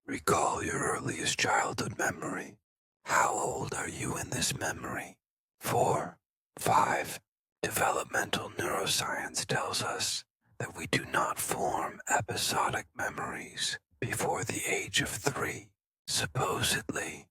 Recall your earliest childhood memory. How old are you in this memory? 4, 5. Developmental neuroscience tells us that we do not form episodic memories before the age of 3. Supposedly,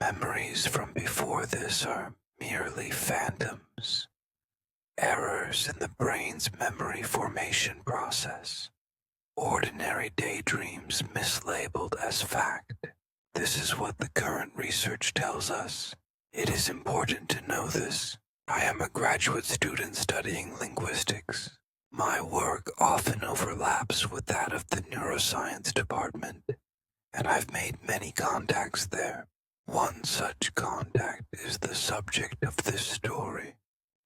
memories from before this are merely phantoms, errors in the brain's memory formation process, ordinary daydreams mislabeled as fact. This is what the current research tells us. It is important to know this. I am a graduate student studying linguistics. My work often overlaps with that of the neuroscience department, and I've made many contacts there. One such contact is the subject of this story.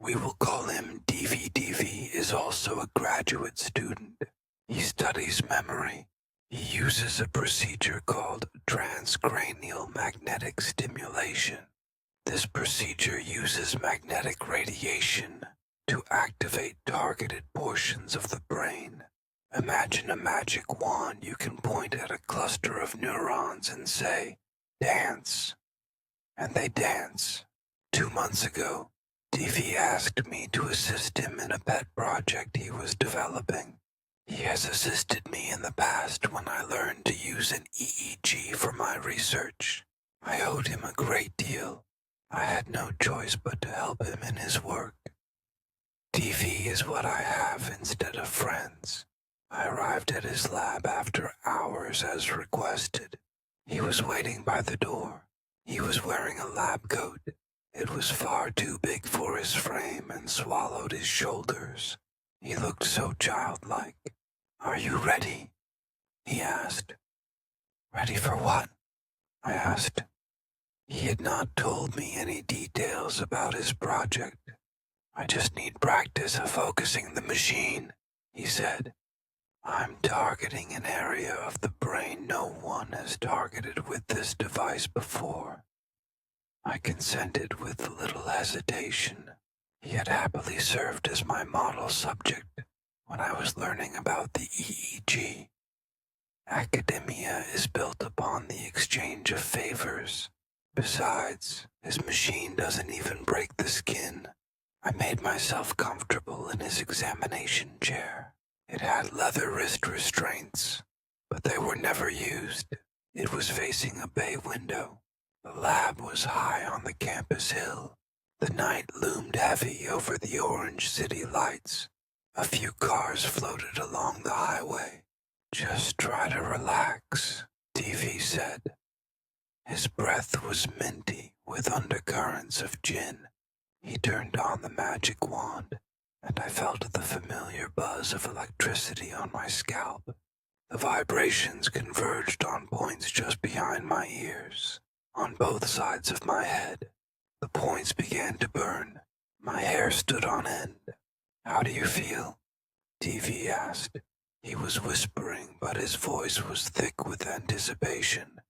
We will call him DV. DV is also a graduate student. He studies memory. He uses a procedure called transcranial magnetic stimulation. This procedure uses magnetic radiation to activate targeted portions of the brain. Imagine a magic wand you can point at a cluster of neurons and say, "Dance." And they dance. 2 months ago, DV asked me to assist him in a pet project he was developing. He has assisted me in the past when I learned to use an EEG for my research. I owed him a great deal. I had no choice but to help him in his work. DV is what I have instead of friends. I arrived at his lab after hours as requested. He was waiting by the door. He was wearing a lab coat. It was far too big for his frame and swallowed his shoulders. He looked so childlike. "Are you ready?" he asked. "Ready for what?" I asked. He had not told me any details about his project. "I just need practice of focusing the machine," he said. "I'm targeting an area of the brain no one has targeted with this device before." I consented with little hesitation. He had happily served as my model subject when I was learning about the EEG. Academia is built upon the exchange of favors. Besides, his machine doesn't even break the skin. I made myself comfortable in his examination chair. It had leather wrist restraints, but they were never used. It was facing a bay window. The lab was high on the campus hill. The night loomed heavy over the orange city lights. A few cars floated along the highway. "Just try to relax," DV said. His breath was minty with undercurrents of gin. He turned on the magic wand, and I felt the familiar buzz of electricity on my scalp. The vibrations converged on points just behind my ears, on both sides of my head. The points began to burn. My hair stood on end. "How do you feel?" DV asked. He was whispering, but his voice was thick with anticipation.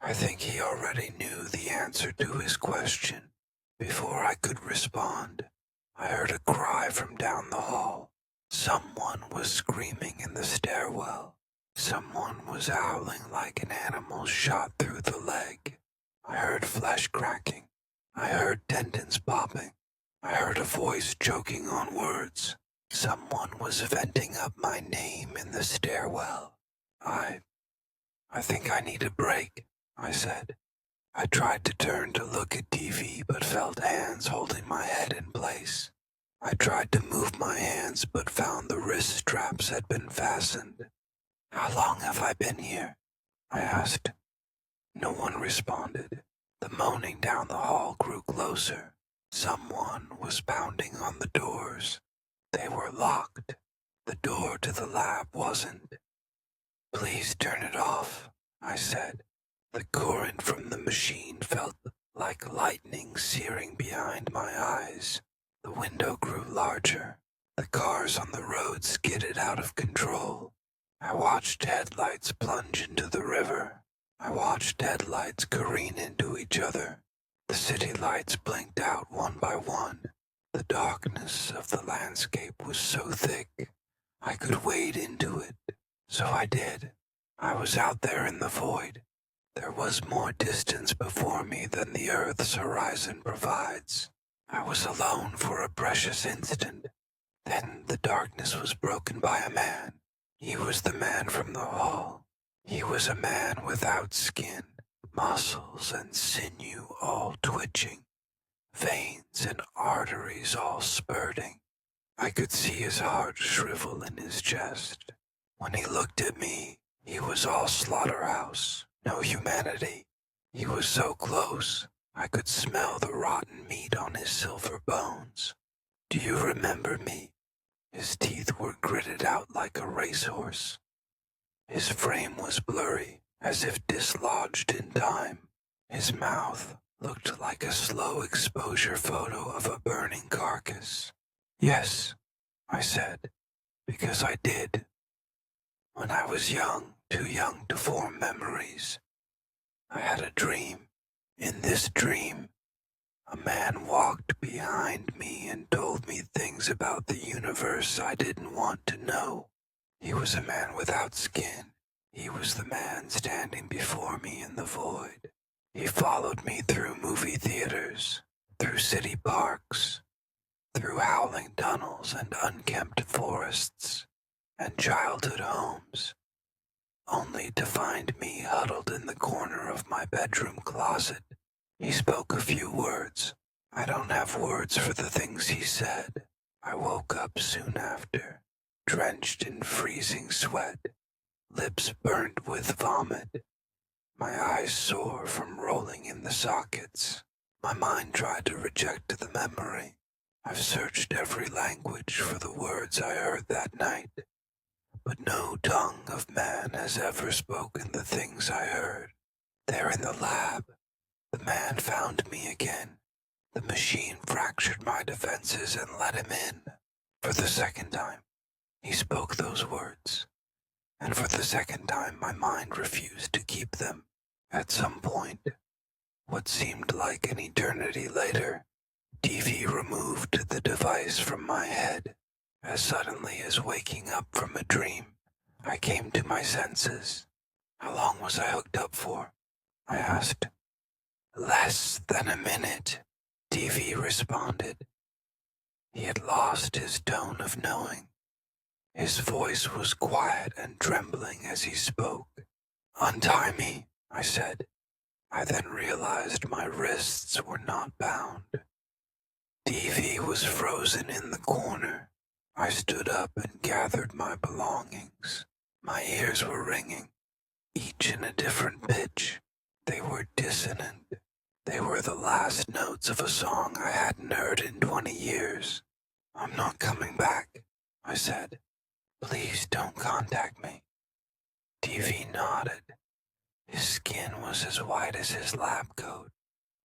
I think he already knew the answer to his question. Before I could respond, I heard a cry from down the hall. Someone was screaming in the stairwell. Someone was howling like an animal shot through the leg. I heard flesh cracking. I heard tendons popping. I heard a voice choking on words. Someone was venting up my name in the stairwell. I think I need a break," I said. I tried to turn to look at DV but felt hands holding my head in place. I tried to move my hands but found the wrist straps had been fastened. "How long have I been here?" I asked. No one responded. The moaning down the hall grew closer. Someone was pounding on the doors. They were locked. The door to the lab wasn't. "Please turn it off," I said. The current from the machine felt like lightning searing behind my eyes. The window grew larger. The cars on the road skidded out of control. I watched headlights plunge into the river. I watched headlights careen into each other. The city lights blinked out one by one. The darkness of the landscape was so thick, I could wade into it. So I did. I was out there in the void. There was more distance before me than the Earth's horizon provides. I was alone for a precious instant. Then the darkness was broken by a man. He was the man from the hall. He was a man without skin, muscles and sinew all twitching, veins and arteries all spurting. I could see his heart shrivel in his chest. When he looked at me, he was all slaughterhouse, no humanity. He was so close, I could smell the rotten meat on his silver bones. Do you remember me? His teeth were gritted out like a racehorse. His frame was blurry, as if dislodged in time. His mouth looked like a slow exposure photo of a burning carcass. Yes, I said, because I did. When I was young, too young to form memories, I had a dream. In this dream, a man walked behind me and told me things about the universe I didn't want to know. He was a man without skin. He was the man standing before me in the void. He followed me through movie theaters, through city parks, through howling tunnels and unkempt forests, and childhood homes, only to find me huddled in the corner of my bedroom closet. He spoke a few words. I don't have words for the things he said. I woke up soon after, drenched in freezing sweat, lips burnt with vomit, my eyes sore from rolling in the sockets. My mind tried to reject the memory. I've searched every language for the words I heard that night, but no tongue of man has ever spoken the things I heard. There in the lab, the man found me again. The machine fractured my defenses and let him in. For the second time, he spoke those words, and for the second time my mind refused to keep them. At some point, what seemed like an eternity later, TV removed the device from my head. As suddenly as waking up from a dream, I came to my senses. How long was I hooked up for? I asked. Less than a minute, TV responded. He had lost his tone of knowing. His voice was quiet and trembling as he spoke. Untie me, I said. I then realized my wrists were not bound. TV was frozen in the corner. I stood up and gathered my belongings. My ears were ringing, each in a different pitch. They were dissonant. They were the last notes of a song I hadn't heard in 20 years. I'm not coming back, I said. Please don't contact me. TV nodded. His skin was as white as his lab coat.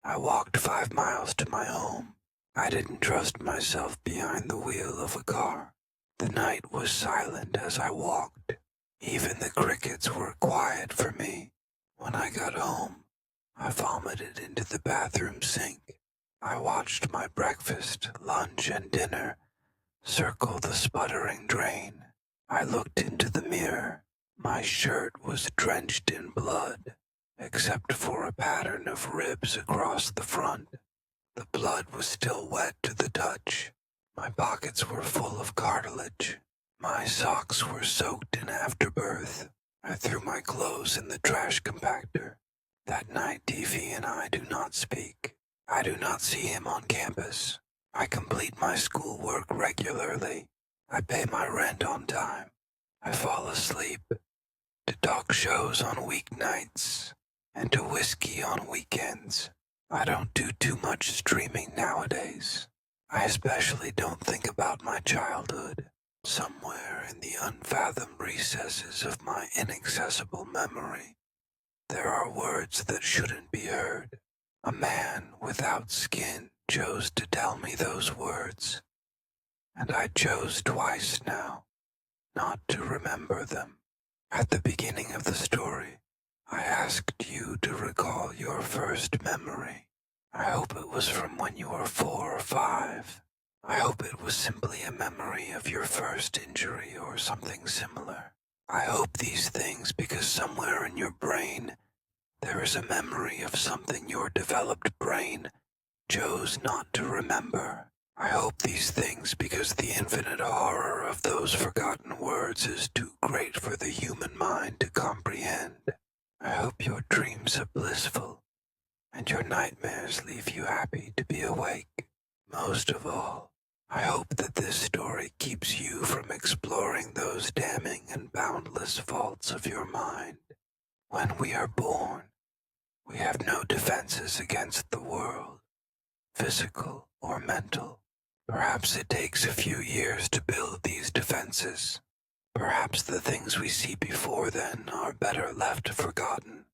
I walked 5 miles to my home. I didn't trust myself behind the wheel of a car. The night was silent as I walked. Even the crickets were quiet for me. When I got home, I vomited into the bathroom sink. I watched my breakfast, lunch, and dinner circle the sputtering drain. I looked into the mirror. My shirt was drenched in blood, except for a pattern of ribs across the front. The blood was still wet to the touch. My pockets were full of cartilage. My socks were soaked in afterbirth. I threw my clothes in the trash compactor. That night, TV and I do not speak. I do not see him on campus. I complete my schoolwork regularly. I pay my rent on time. I fall asleep to talk shows on weeknights and to whiskey on weekends. I don't do too much streaming nowadays. I especially don't think about my childhood. Somewhere in the unfathomed recesses of my inaccessible memory, there are words that shouldn't be heard. A man without skin chose to tell me those words, and I chose twice now not to remember them. At the beginning of the story, I asked you to recall your first memory. I hope it was from when you were 4 or 5. I hope it was simply a memory of your first injury or something similar. I hope these things because somewhere in your brain there is a memory of something your developed brain chose not to remember. I hope these things because the infinite horror of those forgotten words is too great for the human mind to comprehend. I hope your dreams are blissful and your nightmares leave you happy to be awake. Most of all, I hope that this story keeps you from exploring those damning and boundless vaults of your mind. When we are born, we have no defenses against the world, physical or mental. Perhaps it takes a few years to build these defenses. Perhaps the things we see before then are better left forgotten.